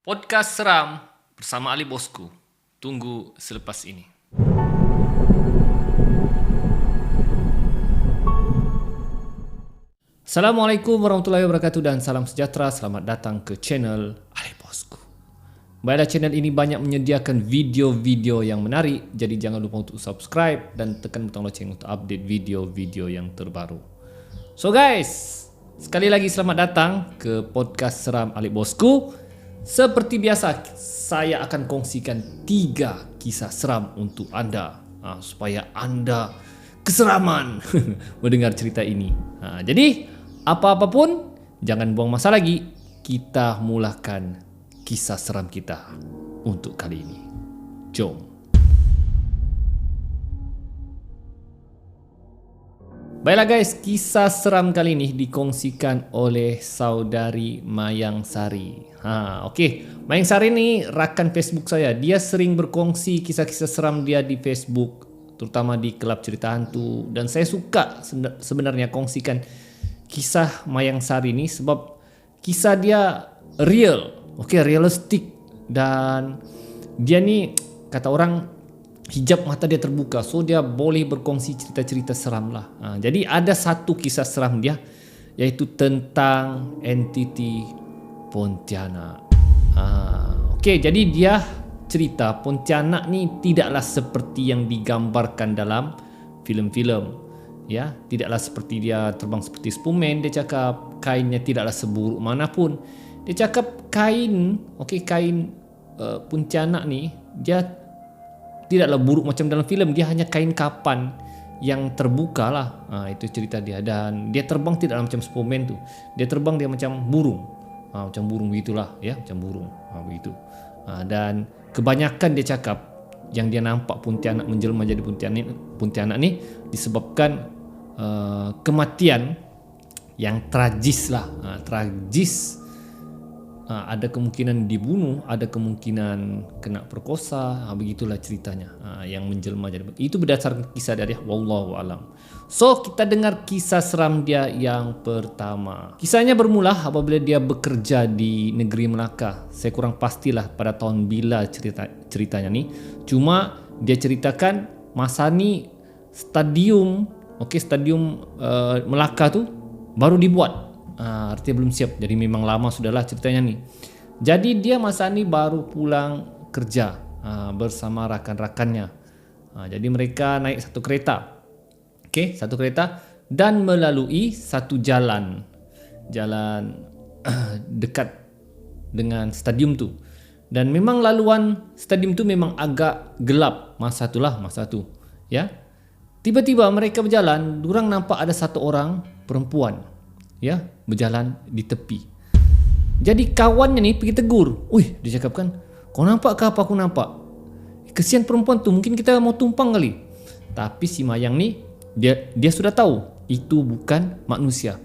Podcast Seram bersama Ali Bosku. Tunggu selepas ini. Assalamualaikum warahmatullahi wabarakatuh dan salam sejahtera. Selamat datang ke channel Ali Bosku. Baiklah, channel ini banyak menyediakan video-video yang menarik. Jadi jangan lupa untuk subscribe dan tekan butang loceng untuk update video-video yang terbaru. So guys, sekali lagi selamat datang ke podcast Seram Ali Bosku. Seperti biasa, saya akan kongsikan 3 kisah seram untuk anda, supaya anda keseraman mendengar cerita ini. Jadi, apa-apa pun, jangan buang masa lagi. Kita mulakan kisah seram kita untuk kali ini. Jom. Baiklah guys, kisah seram kali ini dikongsikan oleh saudari Mayang Sari. Okey, Mayang Sari ni rakan Facebook saya. Dia sering berkongsi kisah-kisah seram dia di Facebook, terutama di kelab cerita hantu. Dan saya suka sebenarnya kongsikan kisah Mayang Sari ni sebab kisah dia real, realistik, dan dia ni kata orang hijab mata dia terbuka, so dia boleh berkongsi cerita-cerita seram lah. Jadi ada satu kisah seram dia, iaitu tentang entiti Pontianak. Okey, jadi dia cerita Pontianak ni tidaklah seperti yang digambarkan dalam filem-filem. Ya, tidaklah seperti dia terbang seperti Superman. Dia cakap kainnya tidaklah seburuk manapun. Dia cakap kain Pontianak ni dia tidaklah buruk macam dalam filem. Dia hanya kain kapan yang terbuka lah. Itu cerita dia. Dan dia terbang tidaklah macam Superman tu. Dia terbang dia macam burung. Macam burung begitulah, ya, macam burung. Begitu. Dan kebanyakan dia cakap yang dia nampak Pontianak menjelma jadi Pontianak ni disebabkan kematian yang tragis lah. Tragis. Ada kemungkinan dibunuh, ada kemungkinan kena perkosa, begitulah ceritanya. Yang menjelma jadi, itu berdasarkan kisah dari wallahu alam. So kita dengar kisah seram dia yang pertama. Kisahnya bermula apabila dia bekerja di negeri Melaka. Saya kurang pastilah pada tahun bila ceritanya ni. Cuma dia ceritakan masa ni stadium Melaka tu baru dibuat. Artinya belum siap. Jadi memang lama sudahlah ceritanya ni. Jadi dia masa ni baru pulang kerja bersama rakan-rakannya. Jadi mereka naik satu kereta. Satu kereta dan melalui satu jalan dekat dengan stadium tu. Dan memang laluan stadium tu memang agak gelap masa tu, ya. Tiba-tiba mereka berjalan, durang nampak ada satu orang perempuan, ya, berjalan di tepi. Jadi kawannya ni pergi tegur. Dia cakap kan, kau nampak ke apa aku nampak? Kesian perempuan tu, mungkin kita mau tumpang kali. Tapi si Mayang ni dia sudah tahu itu bukan manusia.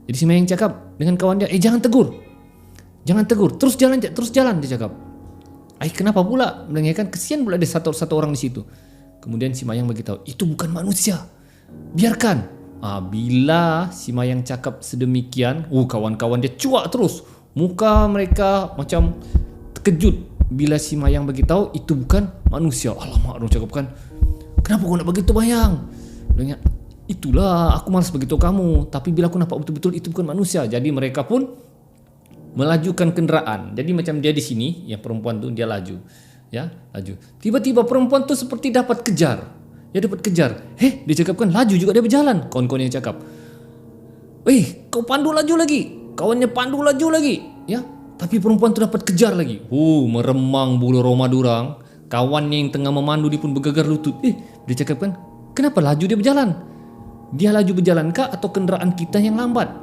Jadi si Mayang cakap dengan kawan dia, jangan tegur, terus jalan dia cakap. Kenapa pula? Kan kesian pula ada satu orang di situ. Kemudian si Mayang bagi tahu, itu bukan manusia, biarkan. Bila si Mayang cakap sedemikian, kawan-kawan dia cuak terus. Muka mereka macam terkejut bila si Mayang bagi tahu itu bukan manusia. Alamak, dia cakap kan, kenapa kau nak bagi tahu Mayang? Dia, itulah aku malas bagi tahu kamu, tapi bila aku nampak betul-betul itu bukan manusia. Jadi mereka pun melajukan kenderaan. Jadi macam dia di sini, yang perempuan tu dia laju. Tiba-tiba perempuan tu seperti dapat kejar. Dia dapat kejar. Dia cakap kan, laju juga dia berjalan. Kawan-kawan yang cakap, kau pandu laju lagi. Kawannya pandu laju lagi. Ya, tapi perempuan tu dapat kejar lagi. Meremang bulu roma durang. Kawannya yang tengah memandu dia pun bergegar lutut. Dia cakap kan, kenapa laju dia berjalan? Dia laju berjalan kah atau kenderaan kita yang lambat?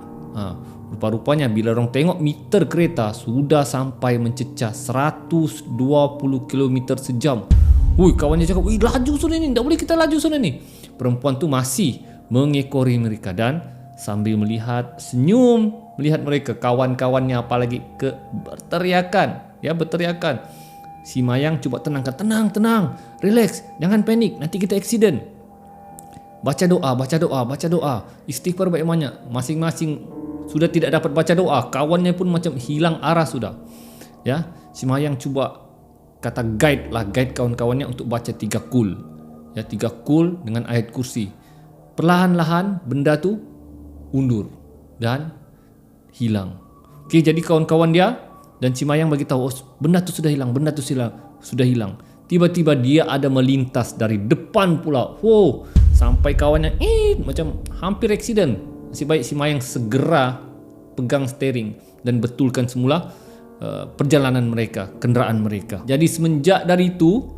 Rupa-rupanya bila orang tengok meter kereta sudah sampai mencecah 120 km sejam. Kawannya cakap, laju sudah ni, tak boleh kita laju sudah ni. Perempuan tu masih mengekori mereka dan sambil senyum melihat mereka. Kawan-kawannya apalagi berteriakan. Si Mayang cuba tenangkan, tenang, relax, jangan panik, nanti kita accident. Baca doa, istighfar banyak-banyak. Masing-masing sudah tidak dapat baca doa, kawannya pun macam hilang arah sudah. Ya, Si Mayang cuba kata guide kawan-kawannya untuk baca 3 kul. Ya, 3 kul dengan ayat kursi. Perlahan-lahan benda tu undur dan hilang. Okey, jadi kawan-kawan dia dan si Mayang bagi tahu, oh, benda tu sudah hilang, sudah hilang. Tiba-tiba dia ada melintas dari depan pula. Wow, sampai kawannya macam hampir accident. Nasib baik si Mayang segera pegang steering dan betulkan semula perjalanan mereka, kenderaan mereka. Jadi semenjak dari itu,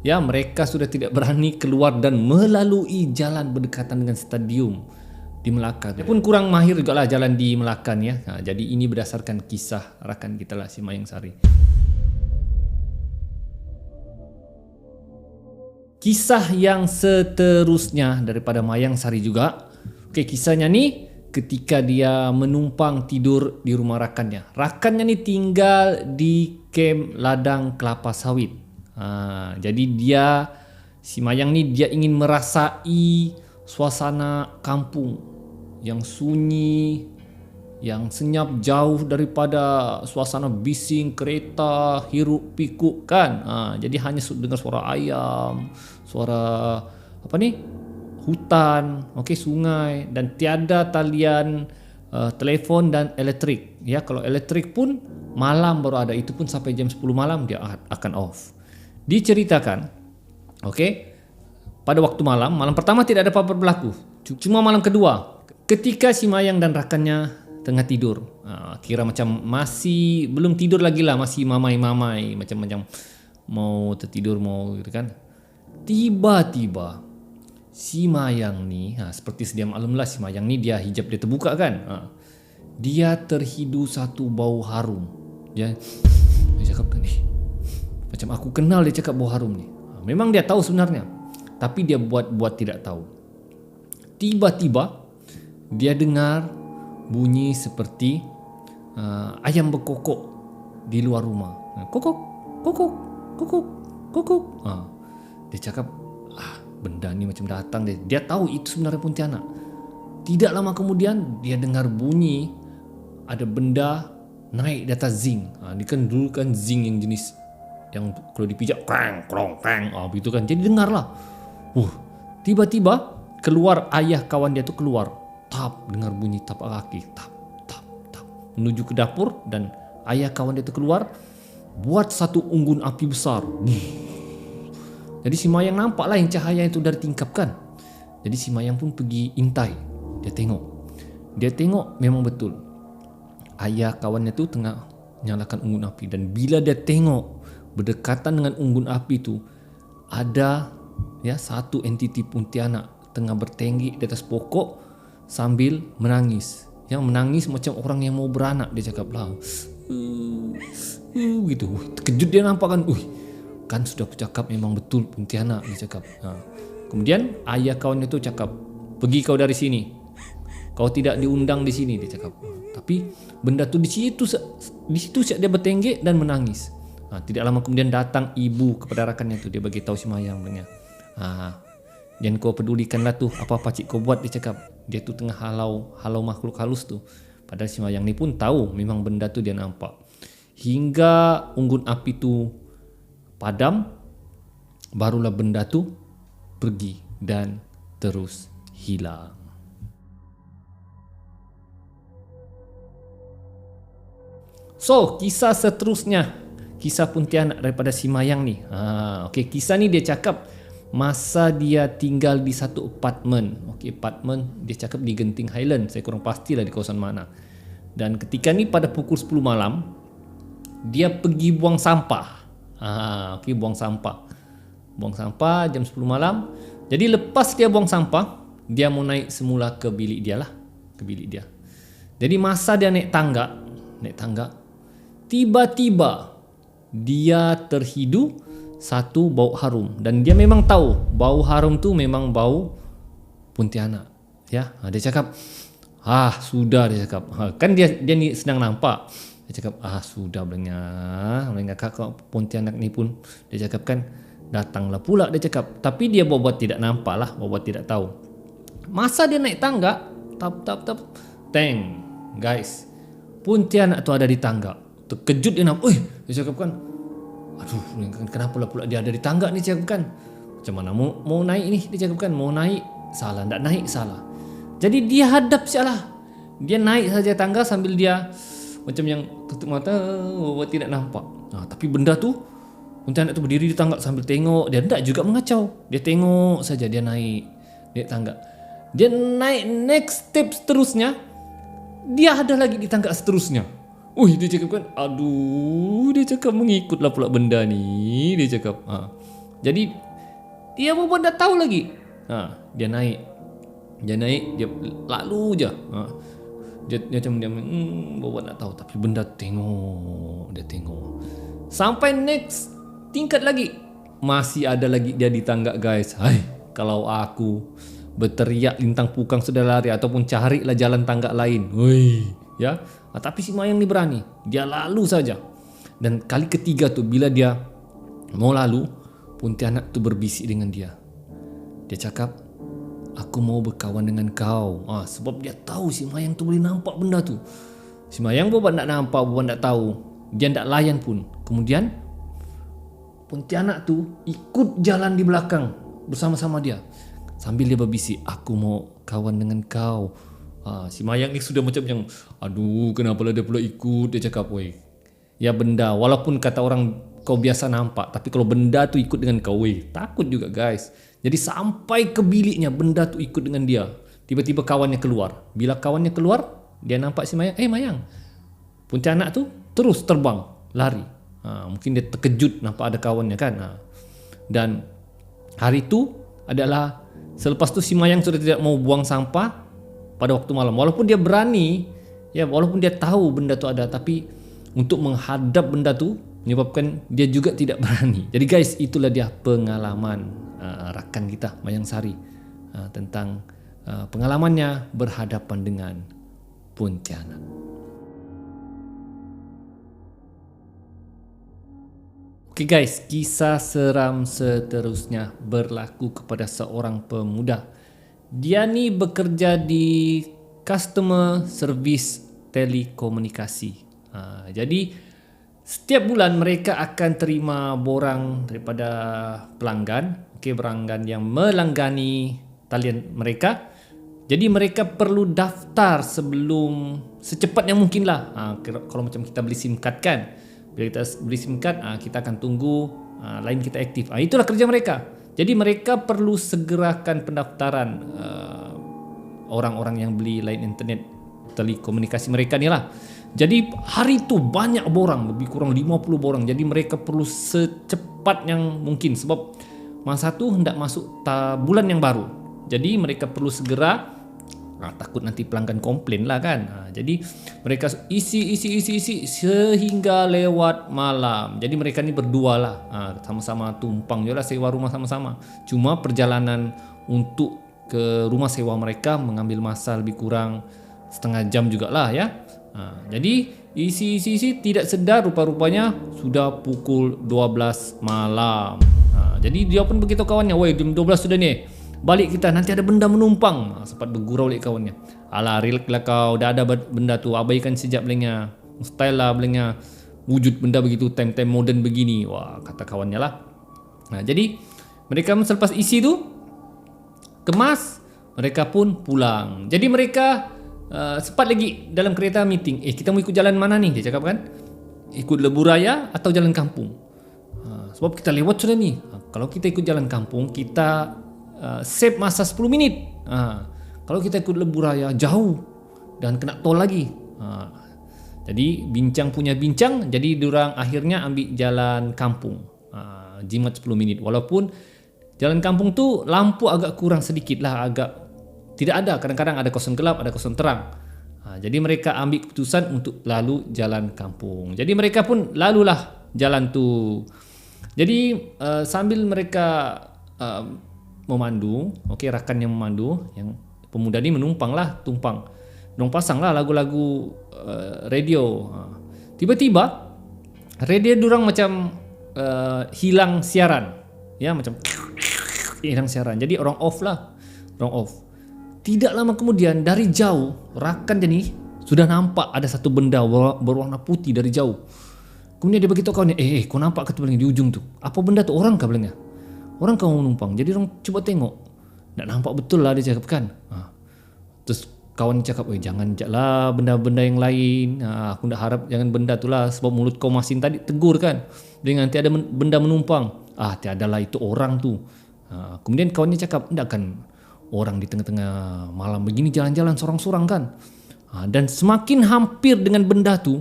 ya, mereka sudah tidak berani keluar dan melalui jalan berdekatan dengan stadium di Melaka. Dia pun kurang mahir juga lah jalan di Melaka ya. Jadi ini berdasarkan kisah rakan kita lah, si Mayang Sari. Kisah yang seterusnya daripada Mayang Sari juga. Okey, kisahnya ni ketika dia menumpang tidur di rumah rakannya. Rakannya ni tinggal di kem ladang kelapa sawit. Jadi si Mayang ni dia ingin merasai suasana kampung yang sunyi, yang senyap, jauh daripada suasana bising kereta, hiruk pikuk kan. Jadi hanya dengar suara ayam, suara hutan, sungai, dan tiada talian telefon dan elektrik. Ya, kalau elektrik pun malam baru ada, itu pun sampai jam 10 malam dia akan off. Diceritakan, pada waktu malam pertama tidak ada apa-apa berlaku. Cuma malam kedua, ketika si Mayang dan rakannya tengah tidur, kira macam masih belum tidur lagi lah, masih mamai-mamai, macam mau tertidur mau gitu kan. Tiba-tiba si Mayang ni, seperti sedia maklum lah, si Mayang ni dia hijab dia terbuka kan. Dia terhidu satu bau harum. Dia cakap kan, macam aku kenal dia cakap bau harum ni. Memang dia tahu sebenarnya, tapi dia buat tidak tahu. Tiba-tiba dia dengar bunyi seperti ayam berkokok di luar rumah. Kokok, kokok, kokok, kokok. Dia cakap, benda ni macam datang. Dia tahu itu sebenarnya Pontianak. Tidak lama kemudian dia dengar bunyi ada benda naik di atas zinc. Ini kan dulu kan zinc yang jenis yang kalau dipijak krang krong krang, begitu kan. Jadi dengarlah. Tiba-tiba keluar ayah kawan dia tu keluar. Tap, dengar bunyi tapak kaki. Tap, tap, tap. Menuju ke dapur dan ayah kawan dia tu keluar buat satu unggun api besar. Jadi si Mayang nampak lah yang cahaya itu dari tingkap kan. Jadi si Mayang pun pergi intai. Dia tengok memang betul ayah kawannya tu tengah nyalakan unggun api. Dan bila dia tengok berdekatan dengan unggun api tu, ada satu entiti Pontianak tengah bertenggek di atas pokok sambil menangis. Yang menangis macam orang yang mau beranak, dia cakap lah. Gitu. Terkejut dia nampak kan. Kan sudah aku cakap memang betul Pontianak, dia cakap. Kemudian ayah kawan itu cakap, pergi kau dari sini, kau tidak diundang di sini, dia cakap. Tapi benda tu di situ saat dia bertenggek dan menangis. Tidak lama kemudian datang ibu kepada rakannya tu, dia bagi tahu si Mayang punya. Jangan kau pedulikanlah tu apa pakcik kau buat, dia cakap. Dia tu tengah halau makhluk halus tu. Padahal si Mayang ni pun tahu memang benda tu dia nampak. Hingga unggun api tu padam, barulah benda tu pergi dan terus hilang. So, kisah seterusnya, kisah Pontianak daripada si Mayang ni. Kisah ni dia cakap masa dia tinggal di satu apartmen. Apartmen dia cakap di Genting Highland. Saya kurang pastilah di kawasan mana. Dan ketika ni pada pukul 10 malam, dia pergi buang sampah. Buang sampah jam 10 malam. Jadi lepas dia buang sampah, dia mau naik semula ke bilik dia lah, ke bilik dia. Jadi masa dia naik tangga, tiba-tiba dia terhidu satu bau harum. Dan dia memang tahu bau harum tu memang bau Pontianak. Ya, dia cakap, sudah, dia cakap. Kan dia ni sedang nampak. Dia cakap, sudah belanya kakak Pontianak ni pun, dia cakap kan, datanglah pula, dia cakap. Tapi dia buat tidak nampak lah, buat tidak tahu. Masa dia naik tangga, tap, tang, guys, Pontianak tu ada di tangga. terkejut dia nampak. Dia cakap kan, aduh, kenapa pula dia ada di tangga ni, cakap kan. Macam mana mau naik ni, dia cakap kan. Mau naik salah, tak naik salah. Jadi dia hadap salah. Dia naik saja tangga sambil dia macam yang tutup mata, tidak nampak. Tapi benda tu, Pontianak tu berdiri di tangga sambil tengok. Dia tak juga mengacau. Dia tengok saja, dia naik tangga. Dia naik next step seterusnya, dia ada lagi di tangga seterusnya. Dia cakap kan, aduh, dia cakap mengikutlah pula benda ni, dia cakap. Jadi dia pun dah tahu lagi. Dia naik, dia lalu je. Dia macam dia bawa nak tahu, tapi benda dia tengok. Sampai next tingkat lagi, masih ada lagi dia di tangga, guys. Kalau aku berteriak lintang pukang sudah lari, ataupun carilah jalan tangga lain. Ya. Tapi si Mayang ni berani, dia lalu saja. Dan kali ketiga tu, bila dia mau lalu, Pontianak tu berbisik dengan dia. Dia cakap, aku mau berkawan dengan kau. Sebab dia tahu si Mayang tu boleh nampak benda tu. Si Mayang buat nak nampak, buat nak tahu, dia tak layan pun. Kemudian Pontianak tu ikut jalan di belakang bersama-sama dia, sambil dia berbisik, aku mau kawan dengan kau. Si Mayang ni sudah macam yang, aduh, kenapa lah dia pula ikut. Dia cakap, ya benda, walaupun kata orang kau biasa nampak, tapi kalau benda tu ikut dengan kau, takut juga, guys. Jadi sampai ke biliknya, benda tu ikut dengan dia. Tiba-tiba kawannya keluar. Bila kawannya keluar, dia nampak si Mayang. Mayang. Pontianak tu terus terbang, lari. Mungkin dia terkejut nampak ada kawannya kan. Dan hari tu adalah, selepas tu si Mayang sudah tidak mau buang sampah pada waktu malam. Walaupun dia berani, ya, walaupun dia tahu benda tu ada, tapi untuk menghadap benda tu menyebabkan dia juga tidak berani. Jadi guys, itulah dia pengalaman rakan kita Mayang Sari tentang pengalamannya berhadapan dengan Pontianak. Oke guys, kisah seram seterusnya berlaku kepada seorang pemuda. Dia ni bekerja di customer service telekomunikasi. Jadi setiap bulan mereka akan terima borang daripada pelanggan, pelanggan yang melanggani talian mereka. Jadi mereka perlu daftar secepatnya mungkin lah. Kalau macam kita beli SIM card kan, bila kita beli SIM card, kita akan tunggu line kita aktif. Itulah kerja mereka. Jadi mereka perlu segerakan pendaftaran orang-orang yang beli line internet telekomunikasi mereka ni lah. Jadi hari itu banyak borang, lebih kurang 50 borang. Jadi mereka perlu secepat yang mungkin, sebab masa tu hendak masuk bulan yang baru. Jadi mereka perlu segera, takut nanti pelanggan komplain lah kan. Jadi mereka isi sehingga lewat malam. Jadi mereka ni berdua lah, sama-sama tumpang je lah, sewa rumah sama-sama. Cuma perjalanan untuk ke rumah sewa mereka mengambil masa lebih kurang setengah jam jugalah ya. Jadi isi tidak sedar, rupa-rupanya sudah pukul 12 malam. Jadi dia pun beritahu kawannya, jam 12 sudah ni, balik kita, nanti ada benda menumpang. Sempat bergurau oleh kawannya, alah relax lah kau, dah ada benda tu, abaikan sejak belengnya. Mustahil lah belengnya wujud benda begitu time-time modern begini. Kata kawannya lah. Jadi mereka selepas isi tu kemas, mereka pun pulang. Jadi mereka sempat lagi dalam kereta meeting, kita mau ikut jalan mana nih, dia cakap kan, ikut Lebuh Raya atau jalan kampung. Sebab kita lewat sudah nih. Kalau kita ikut jalan kampung, kita save masa 10 minit. Kalau kita ikut Lebuh Raya jauh dan kena tol lagi. Jadi bincang punya bincang, jadi diorang akhirnya ambil jalan kampung, jimat 10 minit. Walaupun jalan kampung tu lampu agak kurang sedikit lah, agak tidak ada, kadang-kadang ada kawasan gelap, ada kawasan terang. Jadi mereka ambil keputusan untuk lalu jalan kampung. Jadi mereka pun lalulah jalan tu. Jadi sambil mereka memandu, rakan yang memandu, yang pemuda ni tumpang. Dong pasang lah lagu-lagu radio. Tiba-tiba radio durang macam hilang siaran, ya, macam hilang siaran. Jadi orang off. Tidak lama kemudian dari jauh rakan dia ni Sudah nampak ada satu benda berwarna putih dari jauh. Kemudian dia beritahu kawannya, kau nampak ke di ujung tu? Apa benda tu? Orang kah bilangnya? Orang kau menumpang. Jadi orang coba tengok. Tak nampak betul lah dia cakap kan. Terus kawan cakap, jangan lah benda-benda yang lain. Aku tak harap jangan benda tu lah. Sebab mulut kau masin tadi tegur kan. Dia nanti ada benda menumpang. Tiadalah itu orang tu. Kemudian kawannya cakap, tak kan orang di tengah-tengah malam begini jalan-jalan sorang-sorang kan. Dan semakin hampir dengan benda tu,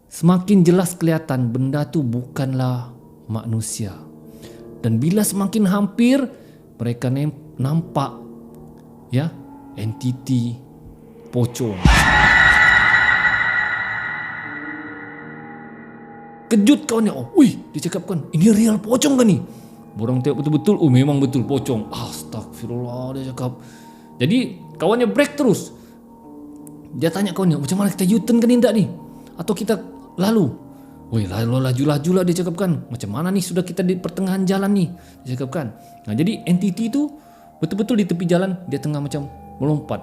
semakin jelas kelihatan benda tu bukanlah manusia. Dan bila semakin hampir, mereka nampak entiti pocong. Kejut kawannya. Dia cakap kan, ini real pocong kan ni? Borang tengok betul-betul, memang betul pocong. Astagfirullah, dia cakap. Jadi kawannya break terus. Dia tanya kawannya, macam mana kita U-turn kan tidak ni? Atau kita lalu? Laju-laju lah, dia cakap kan. Macam mana ni, sudah kita di pertengahan jalan ni, dia cakap kan. Jadi entiti tu betul-betul di tepi jalan, dia tengah macam melompat.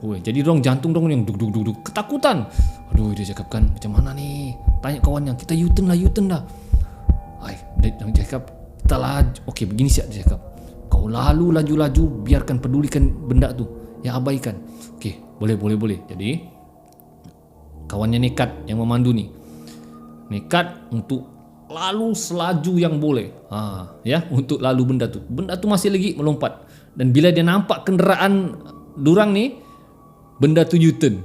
Jadi dorang jantung dorang yang duk ketakutan. Dia cakap kan, macam mana ni? Tanya kawannya, kita U-turn lah. Dia cakap, kita laju. Okey, begini siap, dia cakap. Kau lalu laju-laju, biarkan pedulikan benda tu. Ya, abaikan. Okey, boleh. Jadi kawannya nekat yang memandu ni. Nekat untuk lalu selaju yang boleh. Untuk lalu benda tu. Benda tu masih lagi melompat. Dan bila dia nampak kenderaan durang ni, benda tu U-turn.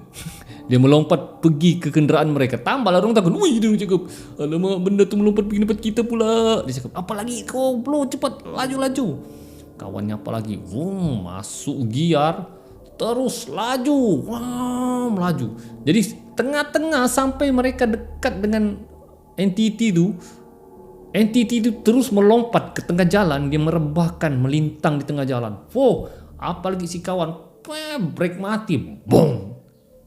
Dia melompat pergi ke kenderaan mereka. Tambahlah orang takut. Dia cakap, alamak, benda tu melompat pergi tempat kita pula. Dia cakap, apa lagi kau belum cepat laju. Kawannya apa lagi? Masuk giar, terus laju. Melaju. Jadi tengah-tengah sampai mereka dekat dengan entiti tu. Entiti itu terus melompat ke tengah jalan. Dia merebahkan, melintang di tengah jalan. Apalagi si kawan brake mati. Boom.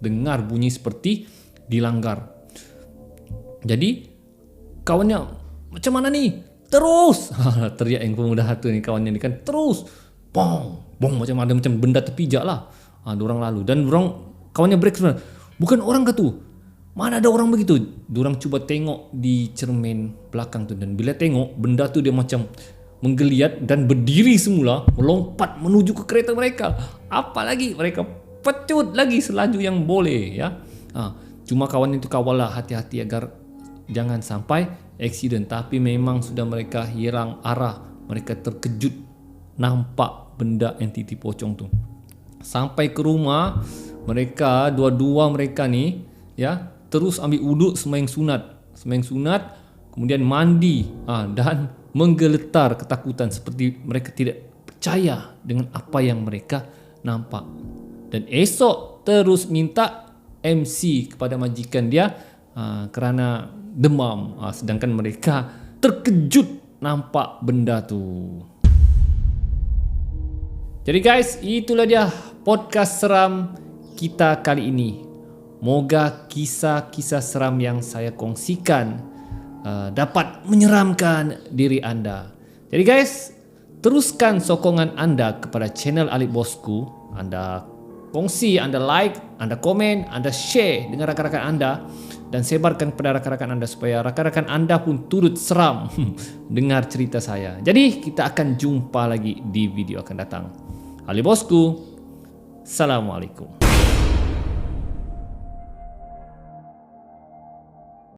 Dengar bunyi seperti dilanggar. Jadi kawannya, macam mana ni? Terus. Teriak yang pemuda hatu ni, kawannya ni kan. Terus. Bong. Macam ada macam benda terpijak lah. Dorang lalu. Dan kawannya break sebenarnya. Bukan orang ke tu? Mana ada orang begitu? Dorang cuba tengok di cermin belakang tu. Dan bila tengok, benda tu dia macam menggeliat dan berdiri semula, melompat menuju ke kereta mereka. Apalagi mereka pecut lagi selaju yang boleh Cuma kawan itu kawal lah, hati-hati agar jangan sampai aksiden. Tapi memang sudah mereka hilang arah. Mereka terkejut nampak benda entiti pocong tu. Sampai ke rumah, mereka dua-dua mereka ni terus ambil wuduk, sembahyang sunat, kemudian mandi dan menggeletar ketakutan seperti mereka tidak percaya dengan apa yang mereka nampak. Dan esok terus minta MC kepada majikan dia kerana demam, sedangkan mereka terkejut nampak benda tu. Jadi guys, itulah dia podcast seram kita kali ini. Moga kisah-kisah seram yang saya kongsikan dapat menyeramkan diri anda. Jadi guys, teruskan sokongan anda kepada channel Alip Bosku. Anda kongsi, anda like, anda komen, anda share dengan rakan-rakan anda dan sebarkan kepada rakan-rakan anda supaya rakan-rakan anda pun turut seram dengar cerita saya. Jadi kita akan jumpa lagi di video akan datang. Alip Bosku, Assalamualaikum.